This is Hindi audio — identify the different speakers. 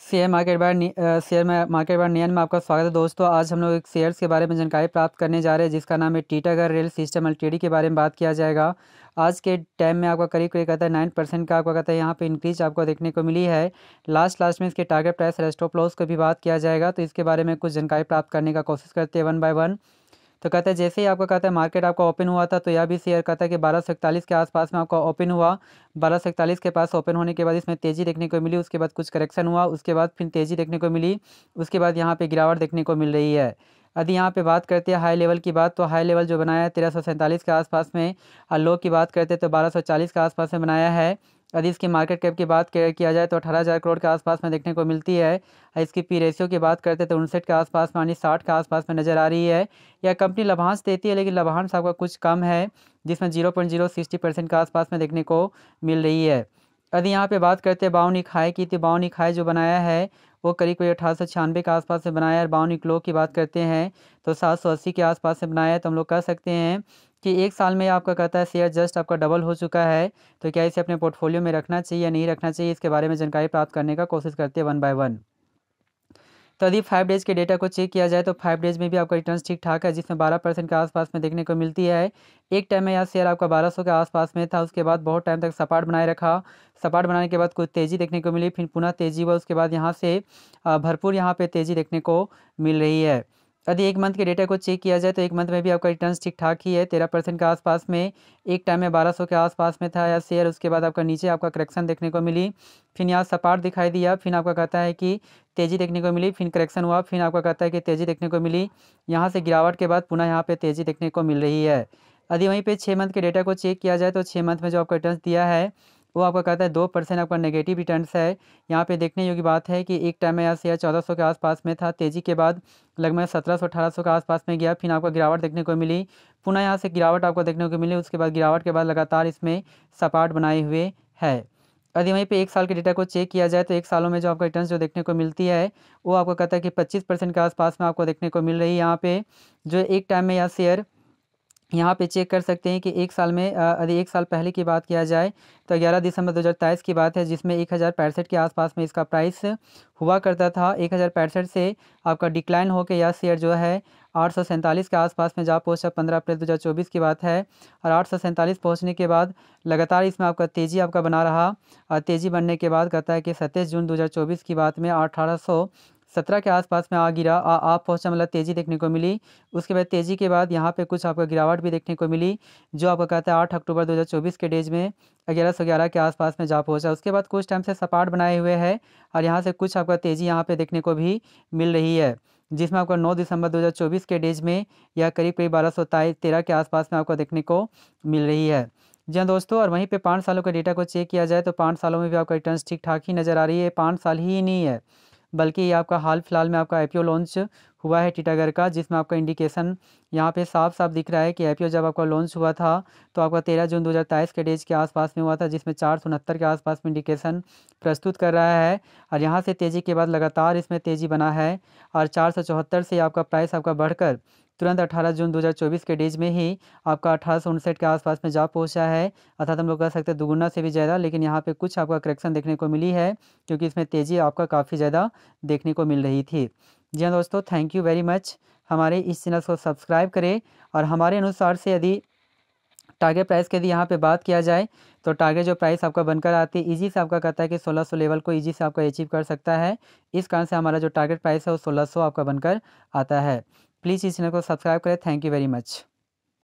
Speaker 1: शेयर मार्केट बार नियन में आपका स्वागत है दोस्तों। आज हम लोग एक शेयर्स के बारे में जानकारी प्राप्त करने जा रहे हैं जिसका नाम है टीटागढ़ रेल सिस्टम एलटीडी के बारे में बात किया जाएगा। आज के टाइम में आपका करीब करीब कहता है 9% का आपका कहता है यहाँ पे इंक्रीज आपको देखने को मिली है। लास्ट में इसके टारगेट प्राइस और स्टॉप लॉस को भी बात किया जाएगा, तो इसके बारे में कुछ जानकारी प्राप्त करने का कोशिश करते हैं वन बाय वन। तो कहता है जैसे ही आपका कहता है मार्केट आपका ओपन हुआ था तो यह भी शेयर कहता है कि 1241 के आसपास में आपका ओपन हुआ। 1241 के पास ओपन होने के बाद इसमें तेज़ी देखने को मिली, उसके बाद कुछ करेक्शन हुआ, उसके बाद फिर तेज़ी देखने को मिली, उसके बाद यहाँ पे गिरावट देखने को मिल रही है। यदि यहाँ पे बात करते हैं हाई लेवल की बात, तो हाई लेवल जो बनाया है 1347 के आसपास में, और लो की बात करते हैं तो 1240 के आसपास में बनाया है। यदि इसकी मार्केट कैप की बात किया जाए तो 18,000 करोड़ के आसपास में देखने को मिलती है। इसकी पी रेशियो की बात करते हैं तो 59 के आसपास में, यानी 60 के आसपास में नज़र आ रही है। यह कंपनी लाभांश देती है लेकिन लाभांश आपका कुछ कम है, जिसमें 0.060% के आसपास में देखने को मिल रही है। यदि यहाँ पे बात करते हैं बाउनिक हाई की, तो बाउनिक हाई जो बनाया है वो करीब करीब 1896 के आसपास से बनाया है। बाउनिक लो की बात करते हैं तो 780 के आसपास से बनाया है। तो हम लोग कह सकते हैं कि एक साल में आपका कहता है शेयर जस्ट आपका डबल हो चुका है। तो क्या इसे अपने पोर्टफोलियो में रखना चाहिए या नहीं रखना चाहिए, इसके बारे में जानकारी प्राप्त करने का कोशिश करते हैं वन बाय वन। तो यदि 5 डेज़ के डेटा को चेक किया जाए तो 5 डेज़ में भी आपका रिटर्न्स ठीक ठाक है, जिसमें 12% के आसपास में देखने को मिलती है। एक टाइम में यह शेयर आपका 1200 के आसपास में था, उसके बाद बहुत टाइम तक सपाट बनाए रखा। सपाट बनाने के बाद कुछ तेज़ी देखने को मिली, फिर पुनः तेज़ी हुआ, उसके बाद यहाँ से भरपूर यहाँ पे तेज़ी देखने को मिल रही है। यदि एक मंथ के डेटा को चेक किया जाए तो एक मंथ में भी आपका रिटर्न्स ठीक ठाक ही है, 13% के आसपास में। एक टाइम में 1200 के आसपास में था यह शेयर, उसके बाद आपका नीचे आपका करेक्शन देखने को मिली, फिर यहाँ सपाट दिखाई दिया, फिर आपका कहता है कि तेज़ी देखने को मिली, फिर करेक्शन हुआ, फिर आपका कहता है कि तेज़ी देखने को मिली, यहाँ से गिरावट के बाद पुनः यहाँ पे तेज़ी देखने को मिल रही है। यदि वहीं पे 6 मंथ के डेटा को चेक किया जाए तो 6 मंथ में जो आपका रिटर्न्स दिया है वो आपका कहता है 2% आपका नेगेटिव रिटर्न्स है। यहाँ पे देखने योग्य बात है कि एक टाइम में यह शेयर 1400 के आसपास में था, तेज़ी के बाद लगभग 1700-1800 के आसपास में गया, फिर आपको गिरावट देखने को मिली, पुनः यहाँ से गिरावट आपको देखने को मिली, उसके बाद गिरावट के बाद लगातार इसमें सपाट बनाए हुए है। यदि वहीं पे एक साल के डेटा को चेक किया जाए तो एक सालों में जो आपका रिटर्न्स जो देखने को मिलती है वो आपको कहता है कि 25% के आसपास में आपको देखने को मिल रही है। यहाँ पे जो एक टाइम में यह शेयर यहाँ पे चेक कर सकते हैं कि एक साल में यदि एक साल पहले की बात किया जाए तो 11 दिसंबर 2023 की बात है, जिसमें 1065 के आसपास में इसका प्राइस हुआ करता था। 1065 से आपका डिक्लाइन होकर यह शेयर जो है 847 के आसपास में जा पहुँचा, 15 अप्रैल 2024 की बात है। और 847 पहुँचने के बाद लगातार इसमें आपका तेज़ी आपका बना रहा, और तेज़ी बनने के बाद कहता है कि 27 जून 2024 की बात में 1817 के आसपास में आप पहुँचा, मतलब तेज़ी देखने को मिली। उसके बाद तेज़ी के बाद यहाँ पे कुछ आपका गिरावट भी देखने को मिली, जो आपका कहता है 8 अक्टूबर 2024 के डेज में 1111 के आसपास में जा पहुँचा। उसके बाद कुछ टाइम से सपाट बनाए हुए है और यहाँ से कुछ आपका तेज़ी यहाँ पे देखने को भी मिल रही है, जिसमें आपका 9 दिसंबर 2024 के डेज में यह करीब 1213 के आसपास में आपको देखने को मिल रही है। जी हाँ दोस्तों, और वहीं पे 5 सालों का डेटा को चेक किया जाए तो 5 सालों में भी आपका रिटर्न्स ठीक ठाक ही नज़र आ रही है। 5 साल ही नहीं है बल्कि ये आपका हाल फिलहाल में आपका आईपीओ लॉन्च हुआ है टीटागढ़ का, जिसमें आपका इंडिकेशन यहाँ पे साफ साफ दिख रहा है कि आईपीओ जब आपका लॉन्च हुआ था तो आपका 13 जून 2023 के डेज के आसपास में हुआ था, जिसमें 469 के आसपास में इंडिकेशन प्रस्तुत कर रहा है। और यहाँ से तेज़ी के बाद लगातार इसमें तेज़ी बना है और 474 से आपका प्राइस आपका बढ़कर तुरंत 18 जून 2024 के डेज में ही आपका 1859 के आसपास में जा पहुँचा है, अर्थात हम लोग कह सकते हैं दुगुना से भी ज़्यादा। लेकिन यहाँ पे कुछ आपका करेक्शन देखने को मिली है क्योंकि इसमें तेज़ी आपका काफ़ी ज़्यादा देखने को मिल रही थी। जी हाँ दोस्तों, थैंक यू वेरी मच। हमारे इस चैनल को सब्सक्राइब करें, और हमारे अनुसार से यदि टारगेट प्राइस की यदि यहाँ पे बात किया जाए तो टारगेट जो प्राइस आपका बनकर आती है ईजी से आपका कहता है कि 1600 लेवल को ईजी से आपका अचीव कर सकता है। इस कारण से हमारा जो टारगेट प्राइस है वो 1600 आपका बनकर आता है। प्लीज़ इस चैनल को सब्सक्राइब करें। Thank you very much.